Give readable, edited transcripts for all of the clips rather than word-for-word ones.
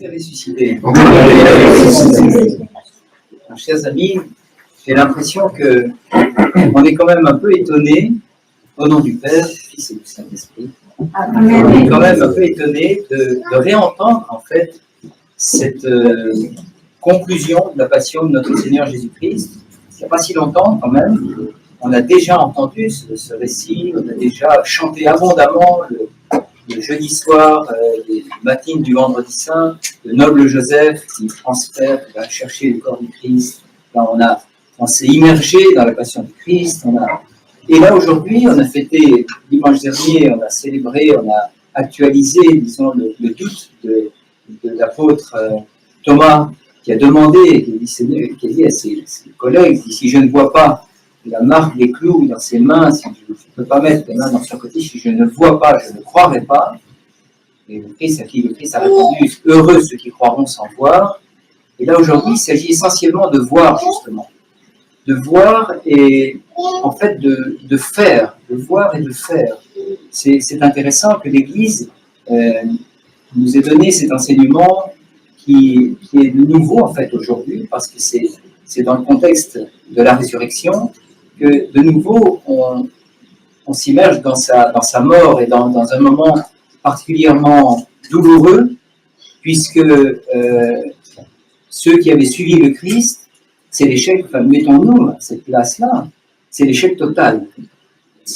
est ressuscité. Chers amis, j'ai l'impression que on est quand même un peu étonné, au nom du Père, du Fils et du Saint-Esprit, on est quand même un peu étonné de réentendre en fait cette conclusion de la passion de notre Seigneur Jésus-Christ. Il n'y a pas si longtemps quand même, on a déjà entendu ce récit, on a déjà chanté abondamment le jeudi soir, les matines du vendredi saint, le noble Joseph qui transfère, qui va chercher le corps du Christ. Là, on s'est immergé dans la passion du Christ. Et là, aujourd'hui, on a fêté, dimanche dernier, on a célébré, on a actualisé, disons, le doute de l'apôtre Thomas, qui a demandé, qui a dit à ses collègues, si je ne vois pas la marque des clous dans ses mains, si je ne peux pas mettre les mains dans son côté, si je ne vois pas, je ne croirai pas. Et le Christ a répondu, heureux ceux qui croiront sans voir. Et là, aujourd'hui, il s'agit essentiellement de voir, justement. De voir et, en fait, de faire. De voir et de faire. C'est intéressant que l'Église nous ait donné cet enseignement qui est nouveau, en fait, aujourd'hui, parce que c'est dans le contexte de la résurrection que, de nouveau, on s'immerge dans sa mort et dans un moment particulièrement douloureux, puisque ceux qui avaient suivi le Christ, c'est l'échec, enfin, mettons-nous à cette place-là, c'est l'échec total.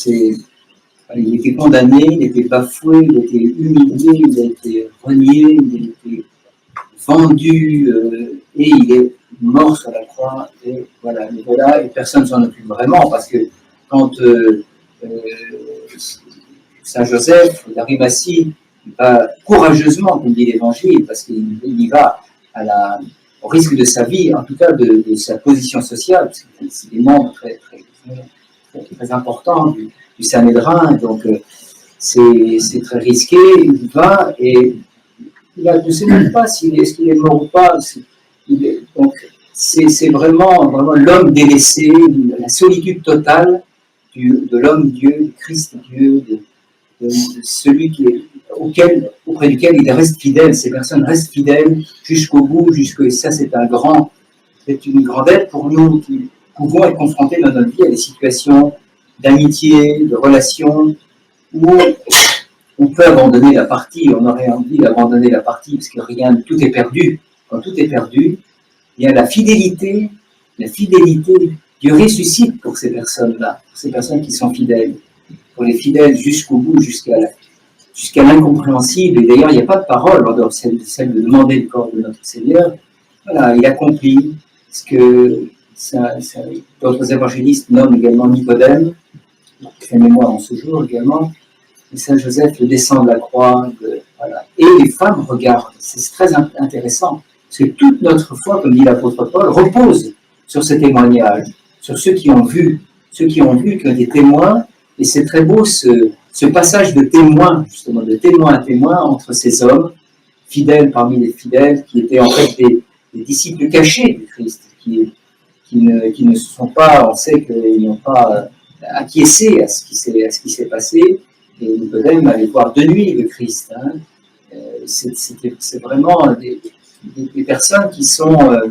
Il était condamné, il était bafoué, il était humilié, il a été renié, il a été vendu, et il est mort sur la croix, et voilà, et personne ne s'en occupe vraiment, parce que quand Saint Joseph d'Arimathie va courageusement, comme dit l'Évangile, parce qu'il y va au risque de sa vie, en tout cas de sa position sociale, parce que c'est des membres très importants du Sanhédrin, donc c'est très risqué. Il va et il ne sait même pas est-ce qu'il est mort ou pas. Donc c'est vraiment l'homme délaissé, la solitude totale de l'homme Dieu, du Christ Dieu, de celui auprès duquel il reste fidèle. Ces personnes restent fidèles jusqu'au bout, ça c'est une grande aide pour nous qui pouvons être confrontés dans notre vie à des situations d'amitié, de relations où on peut abandonner la partie, on aurait envie d'abandonner la partie parce que tout est perdu. Quand tout est perdu, il y a la fidélité, Dieu ressuscite pour ces personnes-là, pour ces personnes qui sont fidèles, pour les fidèles jusqu'au bout, jusqu'à l'incompréhensible. Et d'ailleurs, il n'y a pas de parole en dehors celle de demander le corps de notre Seigneur. Voilà, il accomplit ce que d'autres évangélistes nomment également Nicodème, fait mémoire en ce jour également. Et Saint Joseph le descend de la croix. Voilà. Et les femmes regardent. C'est très intéressant. Parce que toute notre foi, comme dit l'apôtre Paul, repose sur ce témoignage, sur ceux qui ont vu, qui ont été témoins. Et c'est très beau ce passage de témoin, justement, de témoin à témoin entre ces hommes, fidèles parmi les fidèles, qui étaient en fait des disciples cachés du Christ, qui ne sont pas, on sait qu'ils n'ont pas acquiescé à ce qui s'est passé. Et Nicodème allait voir de nuit le Christ. Hein. C'est vraiment des personnes qui sont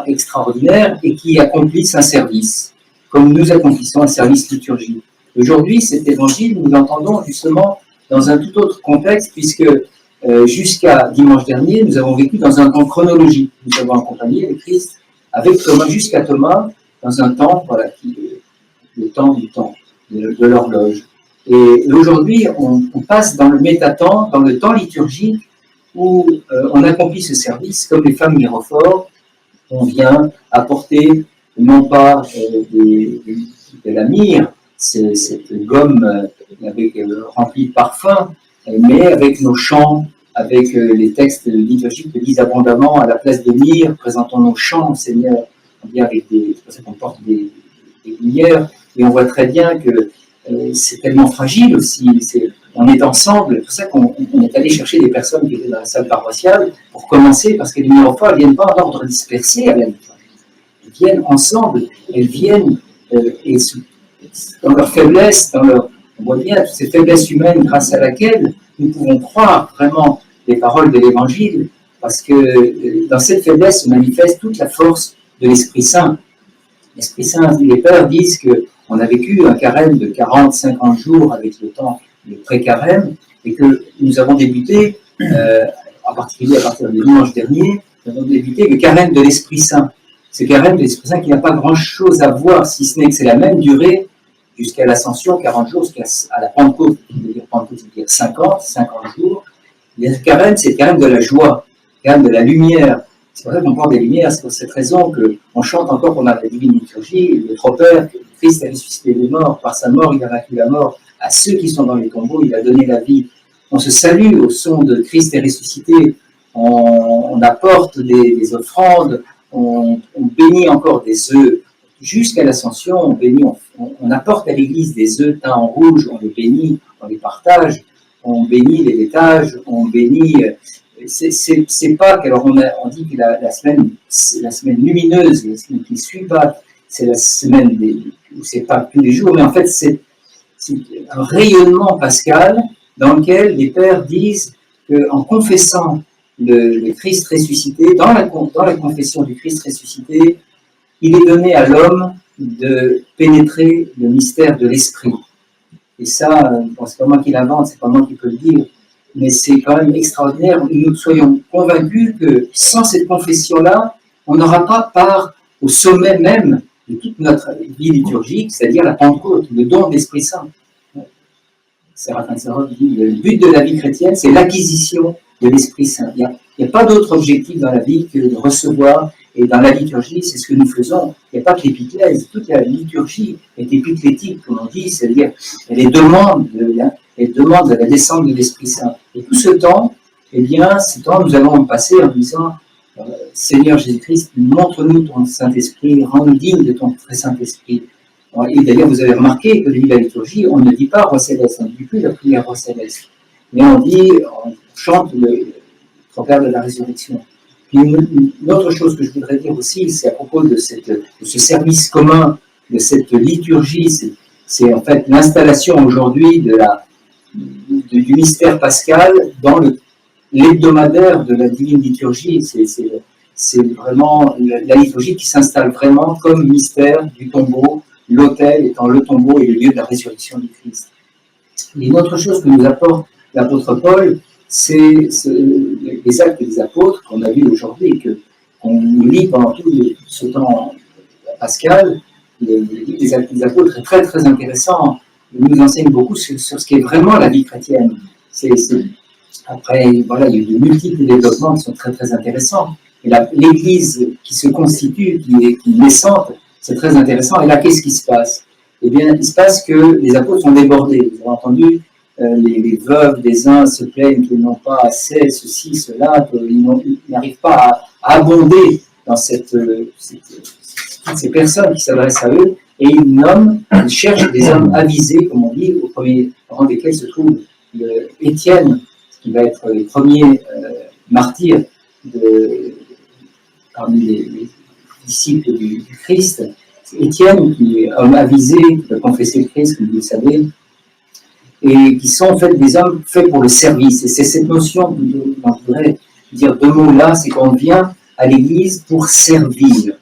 extraordinaires et qui accomplissent un service, comme nous accomplissons un service liturgique. Aujourd'hui, cet évangile, nous l'entendons justement dans un tout autre contexte, puisque jusqu'à dimanche dernier, nous avons vécu dans un temps chronologique. Nous avons accompagné le Christ avec Thomas, jusqu'à Thomas, dans un temps, voilà, le temps de l'horloge. Et aujourd'hui, on passe dans le métatemps, dans le temps liturgique, où on accomplit ce service, comme les femmes mirophores. On vient apporter non pas de la myrrhe, cette gomme remplie de parfum, mais avec nos chants, avec les textes liturgiques que disent abondamment, à la place de myrrhe, présentons nos chants au Seigneur. On vient avec c'est pour ça qu'on porte des lumières, et on voit très bien que c'est tellement fragile aussi. On est ensemble, c'est pour ça qu'on est allé chercher des personnes qui étaient dans la salle paroissiale pour commencer, parce que les mirophores ne viennent pas en ordre dispersé à la liturgie. Elles viennent ensemble, elles viennent et dans leur faiblesse, on voit bien toutes ces faiblesses humaines grâce à laquelle nous pouvons croire vraiment les paroles de l'Évangile, parce que dans cette faiblesse se manifeste toute la force de l'Esprit Saint. L'Esprit Saint, les pères disent qu'on a vécu un carême de 40-50 jours avec le temps de pré-carême, et que nous avons débuté, en particulier à partir du dimanche dernier, nous avons débuté le carême de l'Esprit Saint. Ce carême de l'Esprit Saint qui n'a pas grand-chose à voir, si ce n'est que c'est la même durée jusqu'à l'Ascension, 40 jours, jusqu'à la Pentecôte, Pentecôte, c'est-à-dire 50 jours. Le carême, c'est le carême de la joie, le carême de la lumière. C'est pour ça qu'on parle des lumières, c'est pour cette raison qu'on chante encore pendant la divine liturgie, le Trop-Père, que Christ a ressuscité les morts, par sa mort il a vaincu la mort, à ceux qui sont dans les tombeaux, il a donné la vie. On se salue au son de Christ est ressuscité, on apporte des offrandes, on bénit encore des œufs. Jusqu'à l'Ascension, on bénit, on apporte à l'Église des œufs teints en rouge, on les bénit, on les partage, on bénit les laitages, on bénit. C'est pas qu'alors on dit que la semaine lumineuse, la semaine qui suit pas, c'est la semaine où c'est pas tous les jours, mais en fait c'est un rayonnement pascal dans lequel les pères disent qu'en confessant le Christ ressuscité, dans la confession du Christ ressuscité, il est donné à l'homme de pénétrer le mystère de l'esprit. Et ça, bon, c'est pas moi qui l'invente, c'est pas moi qui peux le dire, mais c'est quand même extraordinaire. Nous soyons convaincus que sans cette confession-là, on n'aura pas part au sommet même de toute notre vie liturgique, c'est-à-dire la Pentecôte, le don de l'Esprit Saint. Séraphin Sarov dit le but de la vie chrétienne, c'est l'acquisition de l'Esprit Saint. Il n'y a pas d'autre objectif dans la vie que de recevoir. Et dans la liturgie, c'est ce que nous faisons. Il n'y a pas que l'épiclèse. Toute la liturgie est épiclétique, comme on dit, c'est-à-dire elle demande de la descente de l'Esprit Saint. Et tout ce temps, eh bien, ce temps, nous allons le passer en disant Seigneur Jésus-Christ, montre-nous ton Saint-Esprit, rends-nous dignes de ton très Saint-Esprit. Et d'ailleurs, vous avez remarqué que dans la liturgie, on ne dit pas Roi Céleste, on ne dit plus la prière Roi Céleste, mais on chante le Trop-Père de la Résurrection. Puis une autre chose que je voudrais dire aussi, c'est à propos de ce service commun, de cette liturgie, c'est en fait l'installation aujourd'hui du mystère pascal dans l'hebdomadaire de la divine liturgie. C'est vraiment la liturgie qui s'installe vraiment comme mystère du tombeau, l'autel étant le tombeau et le lieu de la résurrection du Christ. Et une autre chose que nous apporte l'apôtre Paul, c'est les actes des apôtres qu'on a vus aujourd'hui et qu'on lit pendant tout ce temps pascal. Les livres des actes des apôtres est très très intéressant. Il nous enseigne beaucoup sur ce qu'est vraiment la vie chrétienne. Après, voilà, il y a eu de multiples développements qui sont très très intéressants. Et l'Église qui se constitue, qui est naissante, c'est très intéressant. Et là, qu'est-ce qui se passe? Eh bien, il se passe que les apôtres sont débordés. Vous avez entendu, les veuves des uns se plaignent qu'ils n'ont pas assez, ceci, cela, qu'ils n'arrivent pas à abonder dans ces personnes qui s'adressent à eux. Et ils cherchent des hommes avisés, comme on dit, au premier rang desquels se trouve Étienne, qui va être le premier martyr parmi les disciples du Christ. Étienne, qui est homme avisé, qui va confesser le Christ, comme vous le savez, et qui sont en fait des hommes faits pour le service. Et c'est cette notion, on pourrait dire deux mots là, c'est qu'on vient à l'Église pour servir.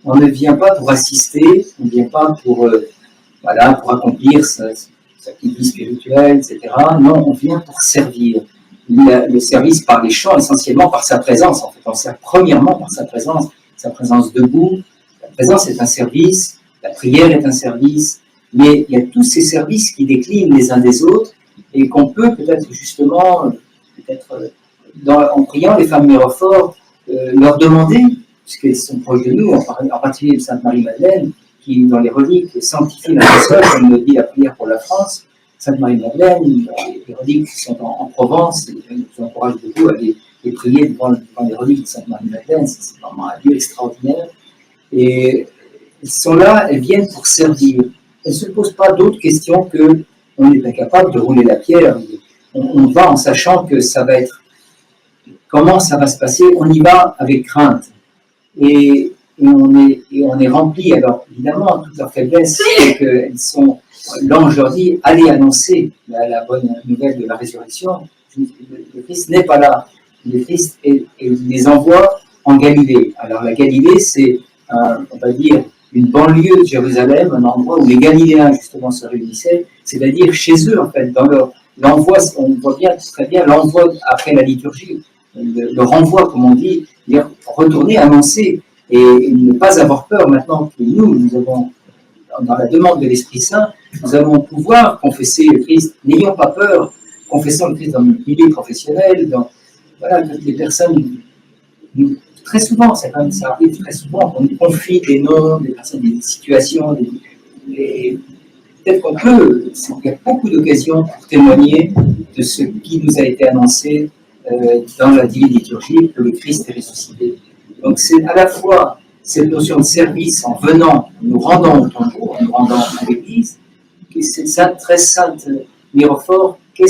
On ne vient pas pour assister, on ne vient pas pour accomplir sa petite vie spirituelle, etc. Non, on vient pour servir. Le service par les chants, essentiellement par sa présence. En fait, on sert premièrement par sa présence debout. La présence est un service, la prière est un service, mais il y a tous ces services qui déclinent les uns des autres et qu'on peut peut-être justement, en priant les femmes mirophores, leur demander, puisqu'elles sont proches de nous, en particulier Sainte Marie-Madeleine, qui dans les reliques sanctifie la personne, comme le dit la prière pour la France. Sainte Marie-Madeleine, les reliques qui sont en Provence, je vous encourage beaucoup à les prier devant les reliques de Sainte Marie-Madeleine, c'est vraiment un lieu extraordinaire. Et elles sont là, elles viennent pour servir. Elles ne se posent pas d'autres questions que on est incapable de rouler la pierre. On va en sachant que ça va être, comment ça va se passer, on y va avec crainte. Et on est rempli, alors évidemment, toute leur faiblesse, c'est qu'elles sont, l'ange leur dit, allez annoncer la bonne nouvelle de la résurrection. le Christ n'est pas là. Le Christ les envoie en Galilée. Alors la Galilée, c'est, on va dire, une banlieue de Jérusalem, un endroit où les Galiléens justement se réunissaient, c'est-à-dire chez eux en fait, dans l'envoi, on voit bien très bien l'envoi après la liturgie, le renvoi comme on dit, dire retourner, annoncer et ne pas avoir peur maintenant que nous avons dans la demande de l'Esprit Saint, nous allons pouvoir confesser le Christ, n'ayons pas peur, confessons le Christ dans notre milieu professionnel, dans voilà, toutes les personnes. Très souvent, ça arrive très souvent qu'on nous confie des noms, des personnes, des situations, et peut-être qu'on peut, il y a beaucoup d'occasions pour témoigner de ce qui nous a été annoncé dans la divine liturgie, que le Christ est ressuscité. Donc c'est à la fois cette notion de service en venant, nous rendant au tombeau, en nous rendant à l'église, qui est cette très sainte Mirophore, quel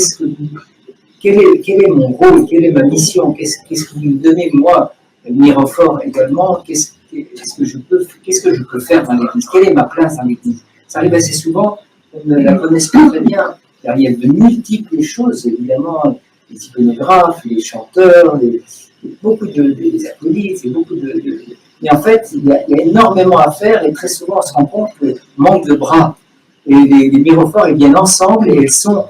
est mon rôle, quelle est ma mission, qu'est-ce que vous me donnez moi, Mirophore également, qu'est-ce que je peux faire dans l'église, quelle est ma place dans l'église. Ça arrive assez souvent, on ne la connaît pas très bien, car il y a de multiples choses, évidemment, les iconographes, les chanteurs, beaucoup des acolytes, mais en fait, il y a énormément à faire, et très souvent on se rend compte qu'il manque de bras. Et les Mirophores, elles viennent ensemble, et elles sont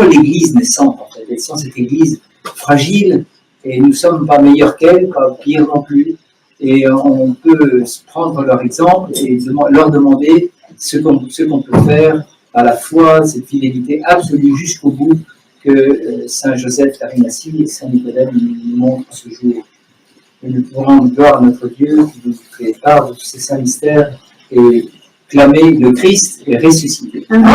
l'église naissante, en fait. Elles sont cette église fragile, et nous ne sommes pas meilleurs qu'elles, pas pire non plus. Et on peut prendre leur exemple et leur demander ce qu'on peut faire à la foi, cette fidélité absolue jusqu'au bout que Saint Joseph d'Arimathie et Saint Nicodème nous montrent ce jour. Et nous pouvons rendre gloire à notre Dieu qui nous fait part de tous ces saints mystères et clamer le Christ est ressuscité. Amen.